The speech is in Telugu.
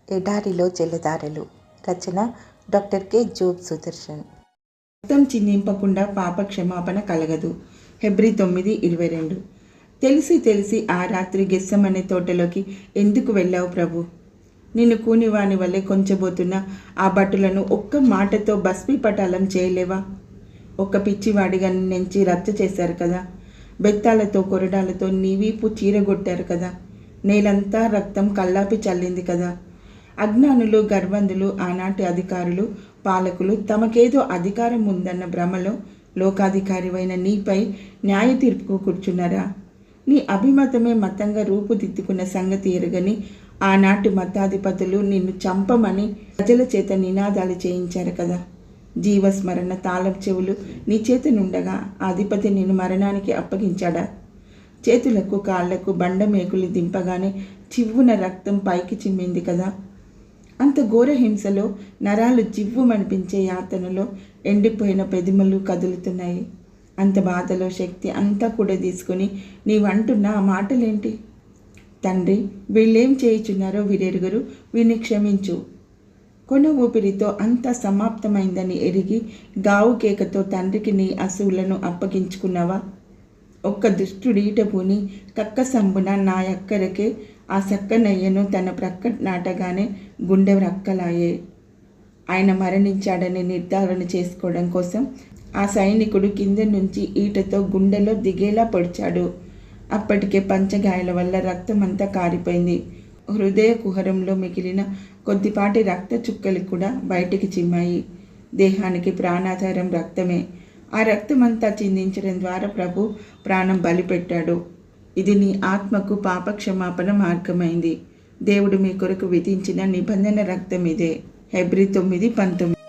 ఎడారిలో జలధారలు. రచన డాక్టర్ కె జోబ్ సుదర్శన్. రక్తం చిందింపకుండా పాప క్షమాపణ కలగదు. హెబ్రీ 9:22. తెలిసి ఆ రాత్రి గెత్సెమనే తోటలోకి ఎందుకు వెళ్ళావు ప్రభు? నిన్ను కూనివాని వల్లే కొంచెబోతున్న ఆ భటులను ఒక్క మాటతో భస్మీపటాలం చేయలేవా? ఒక్క పిచ్చివాడిగా నిన్నెంచి రచ్చ చేశారు కదా. బెత్తాలతో కొరడాలతో నీ వీపు చీరగొట్టారు కదా. నేలంతా రక్తం కల్లాపి చల్లింది కదా. అజ్ఞానులు, గర్వంధులు, ఆనాటి అధికారులు, పాలకులు తమకేదో అధికారం ఉందన్న భ్రమలో లోకాధికారివైన నీపై న్యాయ తీర్పుకు కూర్చున్నారా? నీ అభిమతమే మతంగా రూపుదిద్దుకున్న సంగతి ఎరగని ఆనాటి మతాధిపతులు నిన్ను చంపమని ప్రజల చేత నినాదాలు చేయించారు కదా. జీవస్మరణ తాళం చెవులు నీ చేతనుండగా అధిపతి నిన్ను మరణానికి అప్పగించాడా? చేతులకు కాళ్లకు బండమేకులు దింపగానే చివ్వున రక్తం పైకి చిమ్మింది కదా. అంత ఘోర హింసలో నరాలు జివ్వుమనిపించే యాతనలో ఎండిపోయిన పెదిమలు కదులుతున్నాయి. అంత బాధలో శక్తి అంతా కూడా తీసుకుని నీవంటున్న ఆ మాటలేంటి? తండ్రి, వీళ్ళేం చేయుచున్నారో వీరెరుగురు, వీరిని క్షమించు. కొన ఊపిరితో అంతా సమాప్తమైందని ఎరిగి గావు కేకతో తండ్రికి నీ అసువులను అప్పగించుకున్నావా? ఒక్క దుష్టుడీట పూని కక్కసంబున నా అక్కరకే ఆ సక్కనయ్యను తన ప్రక్క నాటగానే గుండె రక్కలాయే. ఆయన మరణించాడని నిర్ధారణ చేసుకోవడం కోసం ఆ సైనికుడు కింద నుంచి ఈటతో గుండెలో దిగేలా పొడిచాడు. అప్పటికే పంచగాయాల వల్ల రక్తమంతా కారిపోయింది. హృదయ కుహరంలో మిగిలిన కొద్దిపాటి రక్త చుక్కలు కూడా బయటికి చిమ్మాయి. దేహానికి ప్రాణాధారం రక్తమే. ఆ రక్తమంతా చిందించడం ద్వారా ప్రభు ప్రాణం బలిపెట్టాడు. ఇది నీ ఆత్మకు పాప క్షమాపణ మార్గమైంది. దేవుడు మీ కొరకు విధించిన నిబంధన రక్తం ఇదే. హెబ్రీ 9:19.